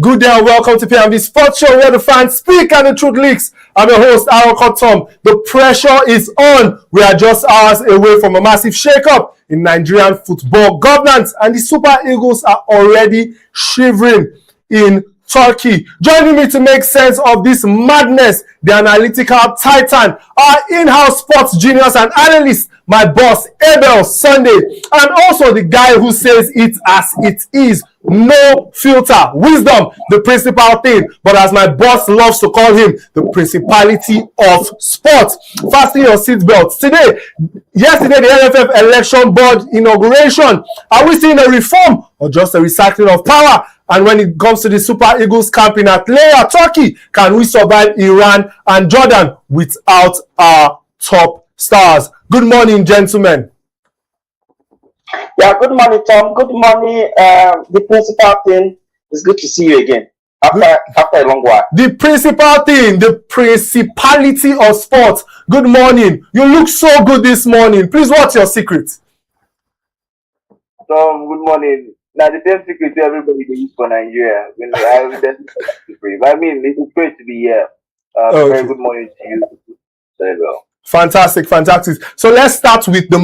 Good day and welcome to PMB Sports Show where the fans speak and the truth leaks. I'm your host, Aaron Tom. The pressure is on. We are just hours away from a massive shake-up in Nigerian football governance and the Super Eagles are already shivering in Turkey. Joining me to make sense of this madness, the analytical titan, our in-house sports genius and analyst, my boss, Abel Sunday, and also the guy who says it as it is, no filter, wisdom, the principal thing, but as my boss loves to call him, the principality of sports. Fasten your seatbelts. Yesterday, the NFF election board inauguration. Are we seeing a reform or just a recycling of power? And when it comes to the Super Eagles camp in Atlanta, Turkey, can we survive Iran and Jordan without our top stars? Good morning, gentlemen. Yeah, good morning, Tom. Good morning, the principal thing. It's good to see you again after a long while. The principal thing, the principality of sports. Good morning. You look so good this morning. Please, what's your secret? Tom, good morning. Now, the same secret to everybody they use for Nigeria. I mean, it's great to be here. Very good morning to you. Very well. Fantastic. So let's start with the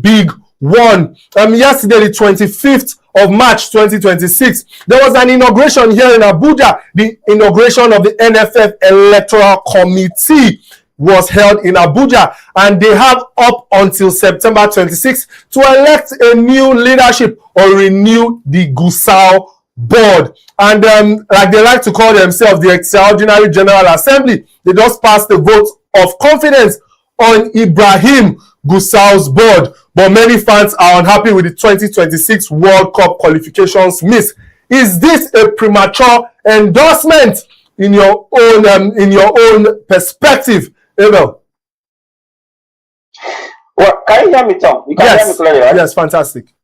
big one. Yesterday, the 25th of March 2026, there was an inauguration here in Abuja. The inauguration of the NFF Electoral Committee was held in Abuja, and they have up until September 26th to elect a new leadership or renew the Gusau board. And like they like to call themselves, the Extraordinary General Assembly, they just passed the vote of confidence on Ibrahim Gusau's board. But many fans are unhappy with the 2026 World Cup qualifications miss. Is this a premature endorsement in your own perspective, Abel? Well, can you hear me, Tom? You can hear me clearly, right? Yes, fantastic.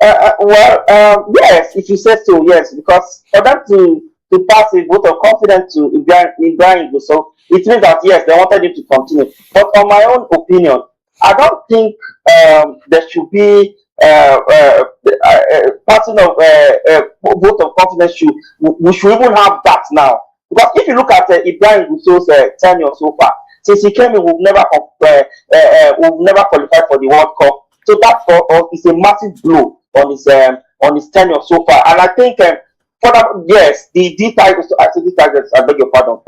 Yes, if you say so, yes, because for them to pass a vote of confidence to Ibrahim Gusau, it means that yes, they wanted him to continue. But on my own opinion, I don't think there should be passing of vote of confidence. We should even have that now, because if you look at Ibrahim Gusau's tenure so far, since he came in, we've never qualified for the World Cup. So that for us is a massive blow on his tenure so far. And I think for that, yes, the Tigers, I beg your pardon,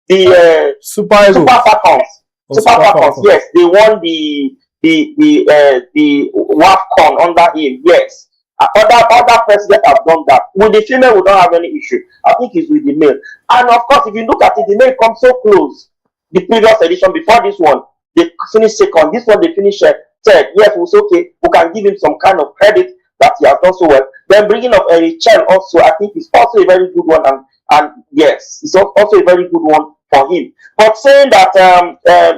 the Super Falcons. Yes, they won the WAFCON under him. Yes, other presidents have done that. With the female, we don't have any issue. I think it's with the male. And of course, if you look at it, the male comes so close. The previous edition before this one, they finished second. This one they finished third. Yes, it was okay. We can give him some kind of credit that he has done so well. Then bringing up Chel also, I think is also a very good one. And yes, it's also a very good one for him. But saying that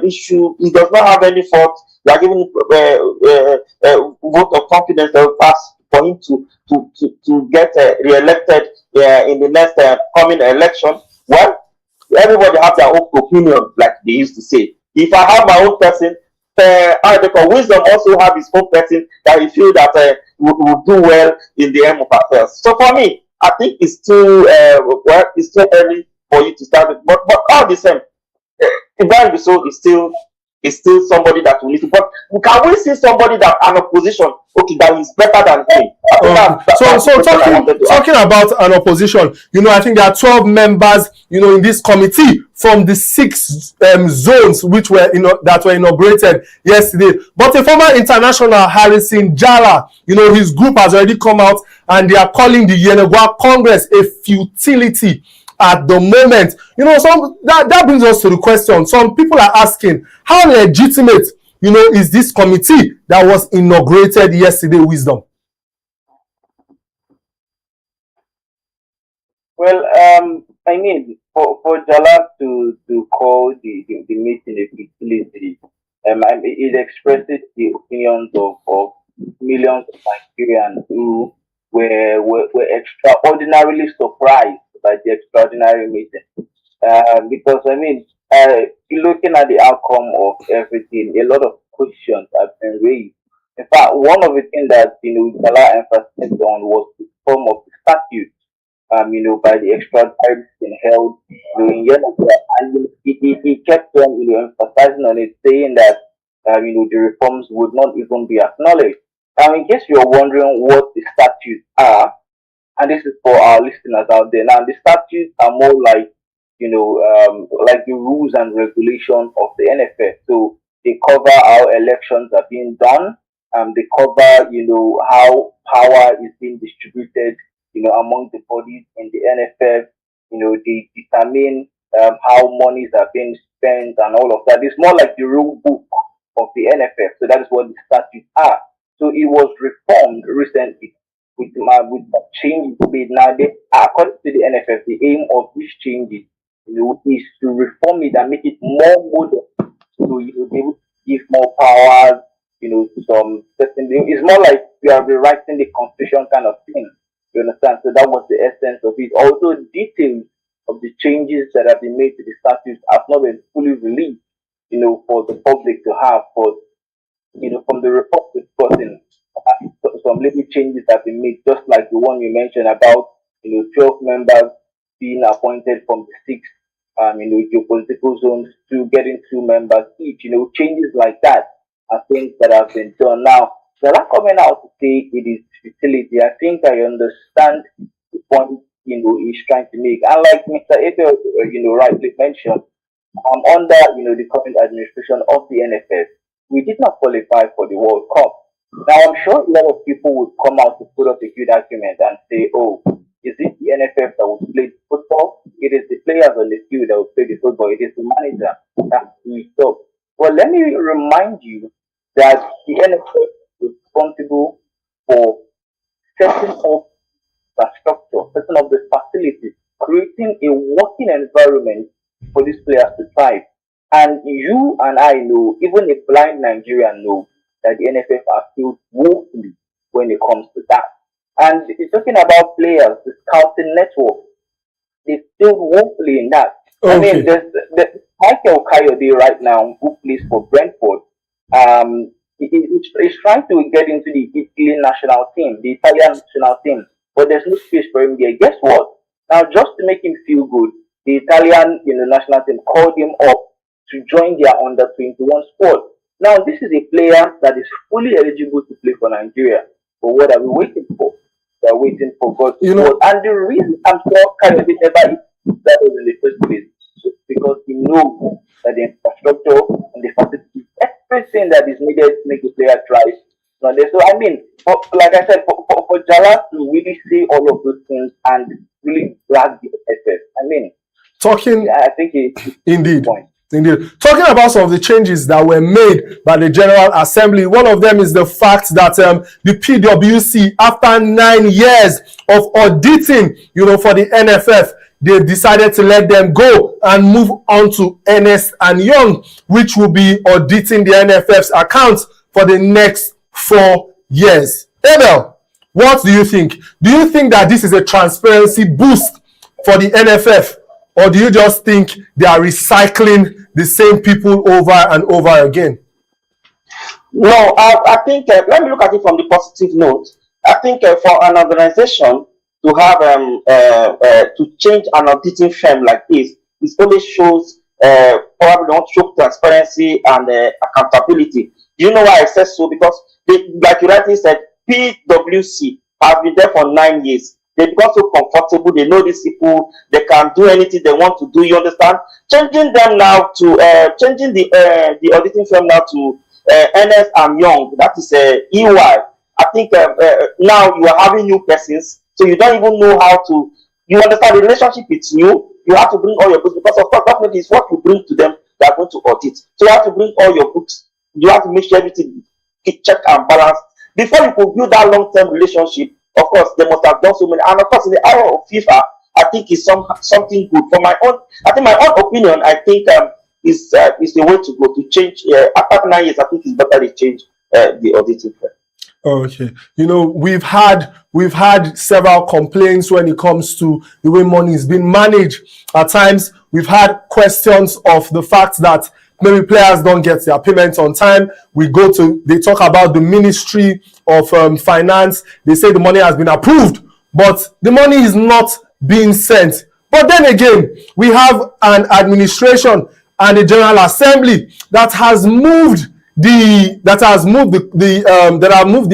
he does not have any fault, they are giving vote of confidence that will pass for him to get re-elected in the next coming election. Well, everybody has their own opinion, like they used to say. If I have my own person, Wisdom also have his own person that he feel that will do well in the end of affairs. So for me, I think it's too early for you to start with. But all the same, Ibrahim Gusau is still somebody that we need to. But can we see somebody that an opposition, okay, that is better than him? Talking about an opposition, I think there are 12 members, in this committee from the 6 zones which were, that were inaugurated yesterday. But a former international, Harrison Jala, his group has already come out and they are calling the Yenegua Congress a futility at the moment. That brings us to the question. Some people are asking, how legitimate, is this committee that was inaugurated yesterday, Wisdom? Well, I mean, for Jala to call the meeting a futility, it expresses the opinions of millions of Nigerians who were extraordinarily surprised by the extraordinary meeting. Because I mean, looking at the outcome of everything, a lot of questions have been raised. In fact, one of the things that Jala emphasized on was the form of statute, by the extra tribes being held, in Yemen. And he kept on, emphasizing on it, saying that, the reforms would not even be acknowledged. In case you're wondering what the statutes are, and this is for our listeners out there. Now, the statutes are more like, like the rules and regulations of the NFF. So they cover how elections are being done. They cover, how power is being distributed, among the bodies in the NFF. They determine how monies are being spent and all of that. It's more like the rule book of the NFF. So that is what the statutes are. So it was reformed recently with changes made. Now, according to the NFF, the aim of these changes, is to reform it and make it more modern. So you be able to give more powers, to some certain. It's more like you are rewriting the constitution kind of thing. You understand? So that was the essence of it. Although details of the changes that have been made to the statutes have not been fully released, for the public to have. But from the report discussing, some little changes have been made, just like the one you mentioned about 12 members being appointed from the 6 geopolitical zones to getting 2 members each. Changes like that are things that have been done. Now, they're not coming out to say it is futility. I think I understand the point he's trying to make. And like Mr. Abel, rightly mentioned, under the current administration of the NFF, we did not qualify for the World Cup. Now, I'm sure a lot of people would come out to put up a good argument and say, oh, is it the NFF that will play the football? It is the players on the field that will play the football. It is the manager that will stop. Well, let me remind you that the NFF is responsible for setting up the structure, setting up the facilities, creating a working environment for these players to thrive. And you and I know, even a blind Nigerian knows, that the NFF are still woefully when it comes to that. And if you're talking about players, the scouting network, they still woefully in that. Okay. I mean, there's Michael Coyote right now, who plays for Brentford. He's trying to get into the Italy national team, the Italian national team, but there's no space for him there. Guess what? Now, just to make him feel good, the Italian national team called him up to join their under-21 squad. Now, this is a player that is fully eligible to play for Nigeria. But what are we waiting for? We are waiting for God to know. And the reason I'm sure Coyote never that was in the first place is because he knows that the infrastructure and the facilities, everything that is needed to make the player thrive. Now, so I mean, like I said, for Jala to really say all of those things and really drag the FF, I mean, I think it's indeed. Point. Indeed. Talking about some of the changes that were made by the General Assembly, one of them is the fact that the PwC, after 9 years of auditing, for the NFF, they decided to let them go and move on to Ernst & Young, which will be auditing the NFF's accounts for the next 4 years. Abel, what do you think? Do you think that this is a transparency boost for the NFF? Or do you just think they are recycling the same people over and over again? No, I think, let me look at it from the positive note. I think for an organization to have, to change an auditing firm like this, it only shows, probably don't show transparency and accountability. Do you know why I said so? Because, like you rightly said, PwC has been there for 9 years. They become so comfortable. They know these people. They can do anything they want to do. You understand? Changing them now to changing the auditing firm now to Ernst & Young. That is EY. I think now you are having new persons, so you don't even know how to. You understand the relationship is new. You have to bring all your books because of course definitely it's what you bring to them they are going to audit. So you have to bring all your books. You have to make sure everything is checked and balanced before you could build that long-term relationship. Of course, they must have done so many. And of course, in the hour of FIFA, I think it's something good. For my own, I think my own opinion, I think is the way to go to change. After 9 years, I think it's better to change the auditing firm. Okay, we've had several complaints when it comes to the way money is being managed. At times, we've had questions of the fact that maybe players don't get their payments on time. They talk about the Ministry of Finance. They say the money has been approved, but the money is not being sent. But then again, we have an administration and a General Assembly that has moved the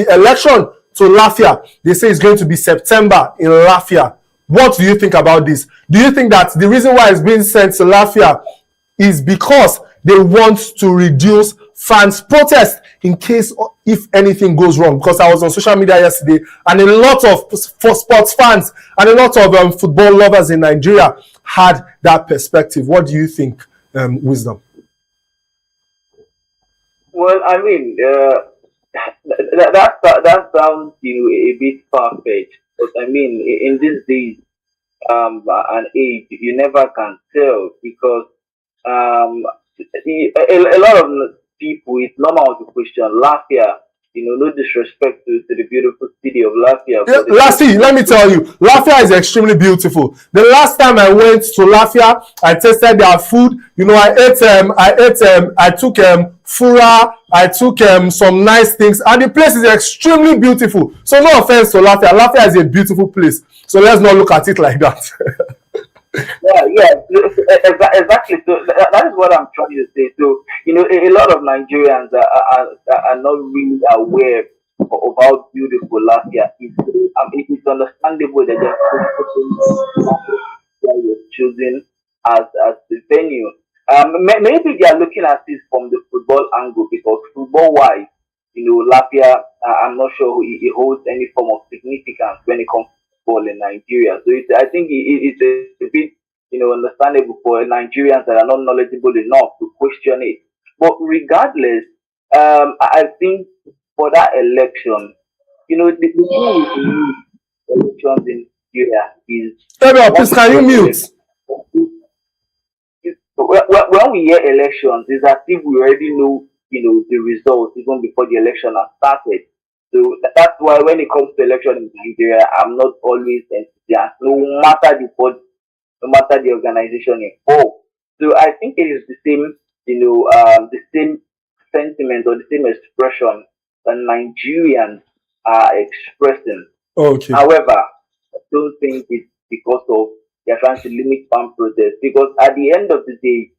election to Lafia. They say it's going to be September in Lafia. What do you think about this? Do you think that the reason why it's being sent to Lafia is because they want to reduce fans' protest in case if anything goes wrong? Because I was on social media yesterday and a lot of sports fans and a lot of football lovers in Nigeria had that perspective. What do you think, Wisdom? Well, I mean, that sounds a bit far-fetched, but I mean, in these days and age, you never can tell because a lot of people, it's normal to question Lafia. No disrespect to the beautiful city of Lafia. Lastly, let me tell you, Lafia is extremely beautiful. The last time I went to Lafia, I tasted their food. I took fura, I took some nice things, and the place is extremely beautiful. So no offense to Lafia. Lafia is a beautiful place. So let's not look at it like that. Yeah, exactly. So that is what I'm trying to say. So a lot of Nigerians are not really aware of how beautiful Lafia is. It's understandable that they're choosing as the venue. Maybe they are looking at this from the football angle because football-wise, Lafia, I'm not sure it holds any form of significance when it comes to football in Nigeria. So I think it's a bit, understandable for Nigerians that are not knowledgeable enough to question it. But regardless, I think for that election, the thing with elections in Nigeria is. Please, can you mute? When we hear elections, it's as if we already know, the results even before the election has started. So that's why when it comes to election in Nigeria, I'm not always enthusiastic, no matter the body, no matter the organization involved. So I think it is the same, the same sentiment or the same expression that Nigerians are expressing. Okay. However, I don't think it's because of they're trying to limit fan protest, because at the end of the day,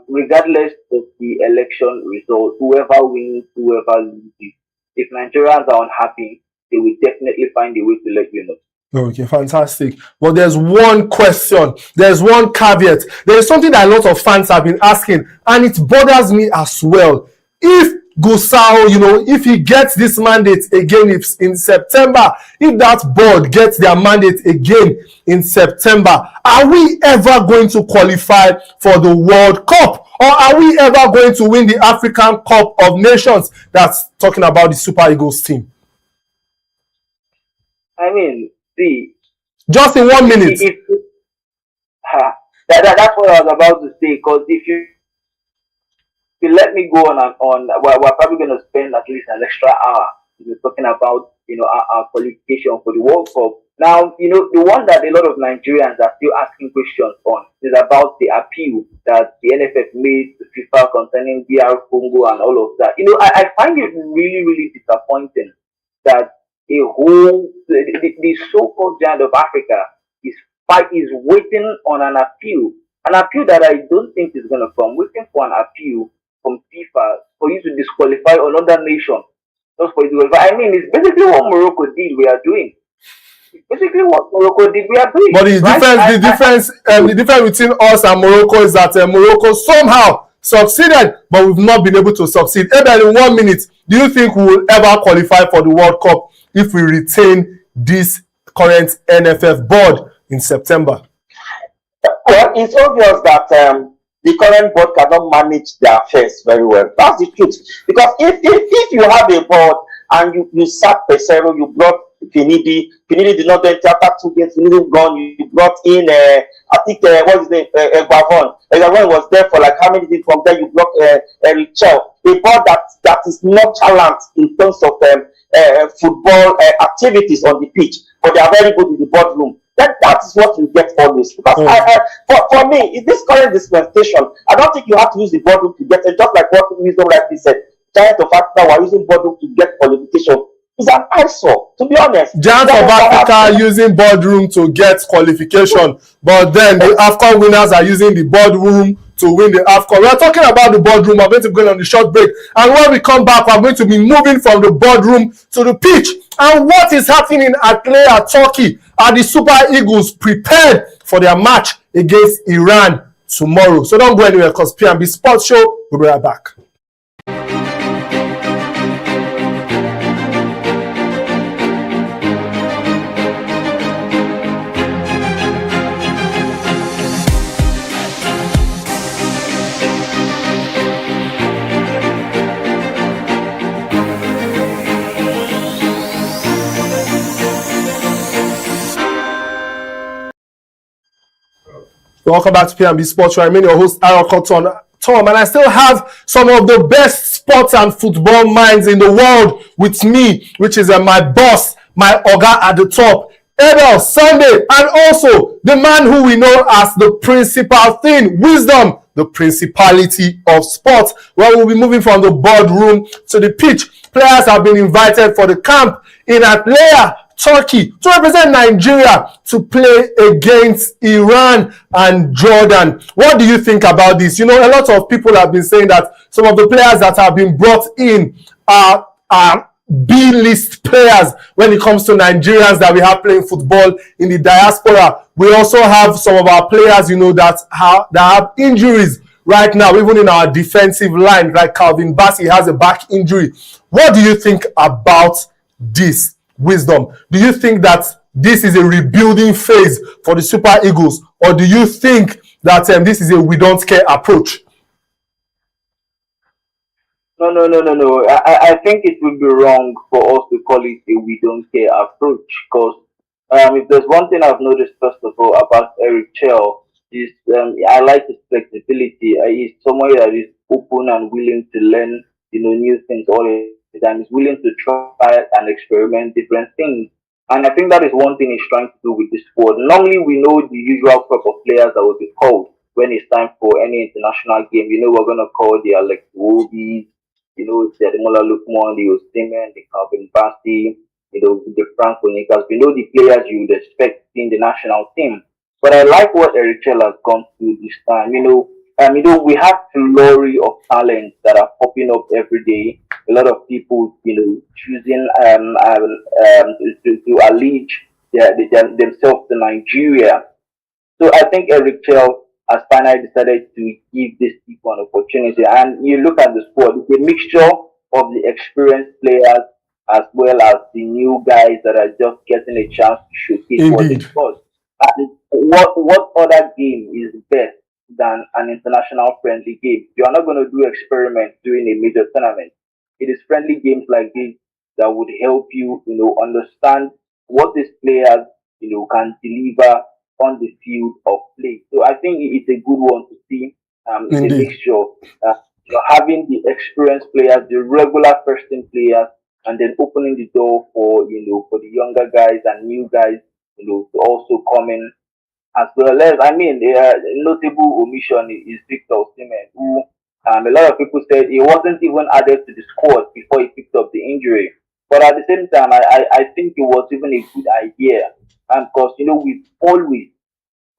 regardless of the election result, whoever wins, whoever loses, if Nigerians are unhappy, they will definitely find a way to let you know. Okay, fantastic. But there's one question, there's one caveat. There is something that a lot of fans have been asking, and it bothers me as well. If Gusau, if he gets this mandate again in September, if that board gets their mandate again in September, are we ever going to qualify for the World Cup? Or are we ever going to win the African Cup of Nations? That's talking about the Super Eagles team. I mean, see. Just in 1 minute. That's what I was about to say, because if you let me go on, we're probably going to spend at least an extra hour talking about, our qualification for the World Cup. Now, the one that a lot of Nigerians are still asking questions on is about the appeal that the NFF made to FIFA concerning DR Congo and all of that. I find it really, really disappointing that the so-called giant of Africa is waiting on an appeal that I don't think is going to come, waiting for an appeal from FIFA for you to disqualify another nation. Just for you to qualify. I mean, it's basically what Morocco did. We are doing. It's basically what Morocco did. We are doing. But the difference between us and Morocco is that Morocco somehow succeeded, but we've not been able to succeed. Even in 1 minute, do you think we will ever qualify for the World Cup if we retain this current NFF board in September? Well, it's obvious that the current board cannot manage their affairs very well. That's the truth. Because if you have a board and you sack Pesero, you brought Finidi did not enter after 2 years, Finidi gone, you brought in, I think, what's his name, Egwavon. Egwavon was there for like how many days? From there you brought Richel. A board that is nonchalant in terms of football activities on the pitch, but they are very good in the boardroom. That is what you get always. Because for me, in this current dispensation, I don't think you have to use the boardroom to get it. Just like what Wisdom rightly said, giant of Africa were using boardroom to get qualification It's an eyesore, to be honest. Giants of Africa using boardroom to get qualification, but then the AFCON winners are using the boardroom to win the AFCON. We are talking about the boardroom. We're going to be going on the short break, and when we come back, we're going to be moving from the boardroom to the pitch. And what is happening at Leia, Turkey? Are the Super Eagles prepared for their match against Iran tomorrow? So don't go anywhere, because P&B Sports Show, we'll be right back. Welcome back to P&B Sports Show. I'm your host, Aaron Tom, and I still have some of the best sports and football minds in the world with me, which is my boss, my Oga at the top, Abel Sunday, and also the man who we know as the principal thing, wisdom, the principality of sports. Well, we'll be moving from the boardroom to the pitch. Players have been invited for the camp in Atlanta, Turkey, to represent Nigeria to play against Iran and Jordan. What do you think about this? You know, a lot of people have been saying that some of the players that have been brought in are B-list players when it comes to Nigerians that we have playing football in the diaspora. We also have some of our players, you know, that have injuries right now, even in our defensive line, like Calvin Bassey has a back injury. What do you think about this? Wisdom, do you think that this is a rebuilding phase for the Super Eagles, or do you think that this is a we don't care approach? No. I think it would be wrong for us to call it a we don't care approach, because if there's one thing I've noticed, first of all, about Eric Chell, is I like his flexibility. He's someone that is open and willing to learn, new things all the time. He's willing to try and experiment different things. And I think that is one thing he's trying to do with this squad. Normally, we know the usual crop of players that will be called when it's time for any international game. We're going to call the Alex Wobis, the Ademola Lookman, the Osimhen, the Calvin Bassey, the Frank Onyeka. We know the players you would expect in the national team. But I like what Eric Chell has gone through this time. We have flurry of talent that are popping up every day. A lot of people, choosing to allege themselves to Nigeria. So I think Eric Chell has finally decided to give these people an opportunity. And you look at the squad, it's a mixture of the experienced players as well as the new guys that are just getting a chance to showcase what they've got. And what other game is best than an international friendly game? You are not going to do experiments during a major tournament. It is friendly games like this that would help you, understand what these players, can deliver on the field of play. So I think it's a good one to see. It's a mixture. Having the experienced players, the regular first-team players, and then opening the door for, for the younger guys and new guys, to also come in. As well as, the notable omission is Victor Osimhen, who a lot of people said he wasn't even added to the squad before he picked up the injury. But at the same time, I think it was even a good idea. And because, we've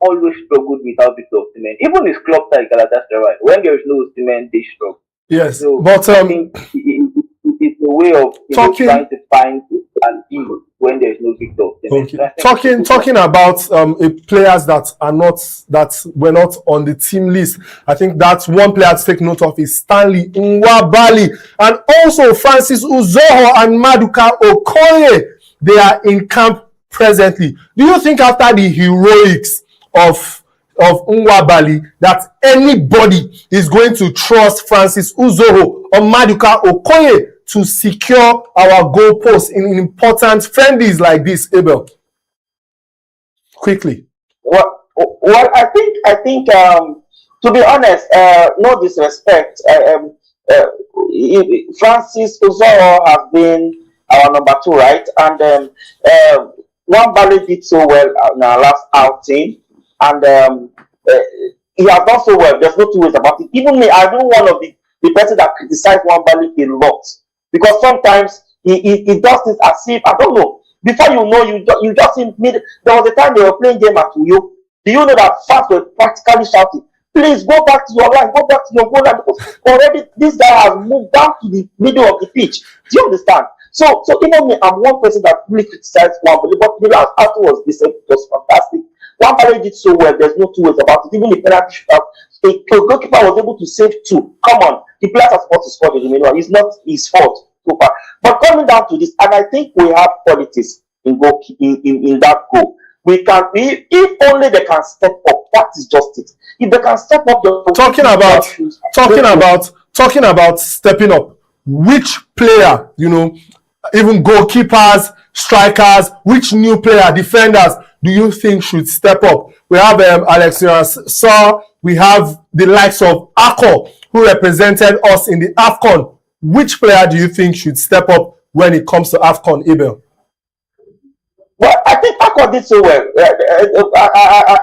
always struggled without Victor Osimhen. Even his club side, Galatasaray, when there is no Osimhen, they struggle. Yes, so but I think it's a way of trying to find an evil when there is no Victor Osimhen. Okay. Talking about players that were not on the team list, I think that's one player to take note of is Stanley Nwabali, and also Francis Uzoho and Maduka Okoye. They are in camp presently. Do you think after the heroics of Nwabali that anybody is going to trust Francis Uzoho or Maduka Okoye to secure our goalposts in important friendlies like this, Abel? Quickly. Well, I think, to be honest, no disrespect, Francis Uzoho has been our number 2, right? And Nwabali did so well in our last outing, and he has done so well. There's no two ways about it. Even me, I've been one of the person that criticized Nwabali a lot, because sometimes he does this as if, I don't know. Before you know, you just see there was a time they were playing game at Uyo. Do you know that fans were practically shouting, please go back to your line, go back to your goal line, because already this guy has moved down to the middle of the pitch. Do you understand? So even me, I'm one person that really criticized Wambale, but the last afterwards, they said it was fantastic. Wambale did so well, there's no two ways about it. Even the penalty shootout, a goalkeeper was able to save two. Come on, the players are supposed to score the remaining one. It's not his fault so far. But coming down to this, and I think we have qualities in that goal. We can be, if only they can step up. That is just it. If they can step up, talking about stepping up. Which player, even goalkeepers, strikers, which new player, defenders, do you think should step up? We have Alex Saw. We have the likes of Akko, who represented us in the AFCON. Which player do you think should step up when it comes to AFCON, Abel? Well, I think Akko did so well.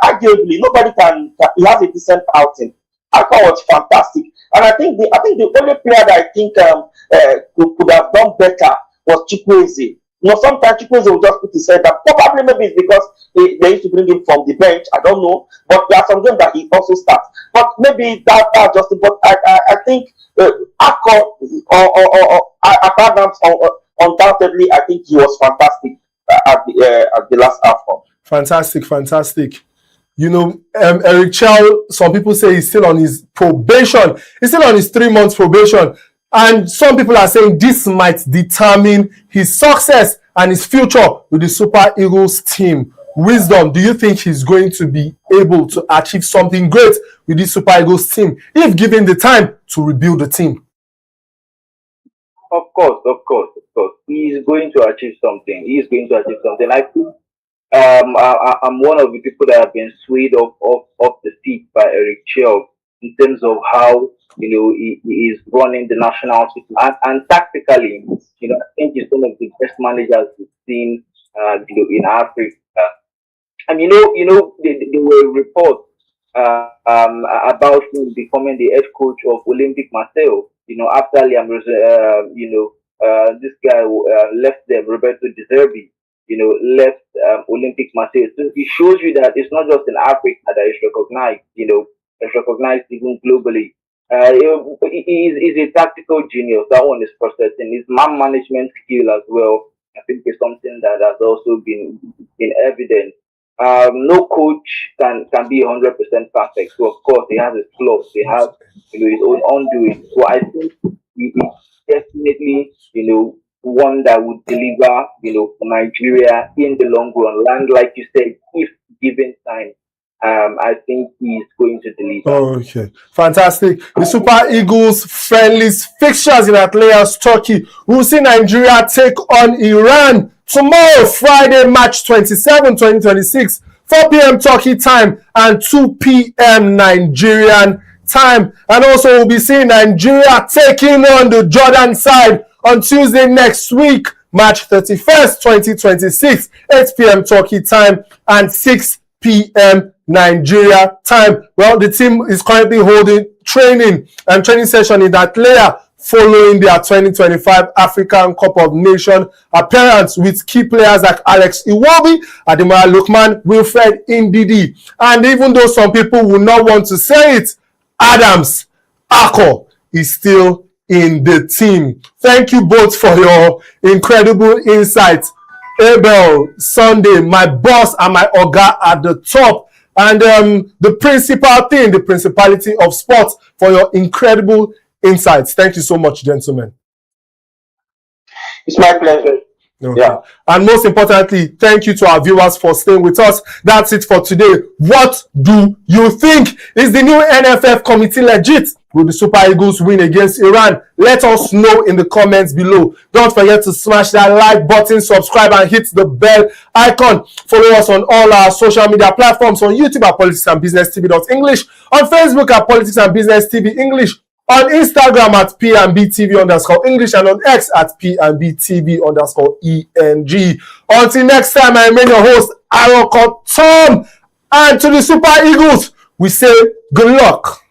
Arguably, nobody can. He has a decent outing. Akko was fantastic, and I think the only player that I think could have done better was Chukwueze. Sometimes Chukwueze will just put his head down. Probably maybe it's because they used to bring him from the bench. I don't know, but there are some games that he also starts. But maybe that just. But I think Akko or Akadams undoubtedly, I think he was fantastic. At the last AFCON. Fantastic. Eric Chow, some people say he's still on his probation. He's still on his 3 months probation. And some people are saying this might determine his success and his future with the Super Eagles team. Wisdom, do you think he's going to be able to achieve something great with the Super Eagles team if given the time to rebuild the team? Of course. He is going to achieve something. I think I'm one of the people that have been swayed off the seat by Eric Chell in terms of how he is running the national team and tactically. I think he's one of the best managers we've seen in Africa. And there were reports about him becoming the head coach of Olympic Marseille. After Liam, this guy left them, Roberto De Zerbi, left Olympic Marseille. So it shows you that it's not just in Africa that it's recognized, it's recognized even globally. He's a tactical genius. That one is processing. His man management skill as well, I think, is something that has also been evident. No coach can be 100% perfect. So of course he has his flaws. He has his own undoing. So I think he is definitely one that would deliver for Nigeria in the long run. And like you said, if given time, I think he's going to deliver. Okay, fantastic. The Super Eagles friendly fixtures in Atlanta, Turkey. We'll see Nigeria take on Iran tomorrow, Friday, March 27, 2026, 4 p.m. Turkey time and 2 p.m. Nigerian time. And also we'll be seeing Nigeria taking on the Jordan side on Tuesday next week, March 31st, 2026, 8 p.m. Turkey time and 6 p.m. Nigeria time. Well, the team is currently holding training session in Atlanta following their 2025 African Cup of Nations appearance with key players like Alex Iwobi, Ademola Lookman, Wilfred Ndidi. And even though some people will not want to say it, Adams Akko is still in the team. Thank you both for your incredible insights. Abel, Sunday, my boss and my oga at the top, and the principality of sports, for your incredible insights. Thank you so much, gentlemen. It's my pleasure. Okay. Yeah. And most importantly, thank you to our viewers for staying with us. That's it for today. What do you think? Is the new NFF committee legit? Will the Super Eagles win against Iran? Let us know in the comments below. Don't forget to smash that like button, subscribe, and hit the bell icon. Follow us on all our social media platforms, on YouTube at Politics&BusinessTV.English, on Facebook at Politics&BusinessTV.English, on Instagram at PNBTV_English, and on X at PNBTV_ENG. Until next time, I remain your host, Aroko Tom. And to the Super Eagles, we say good luck.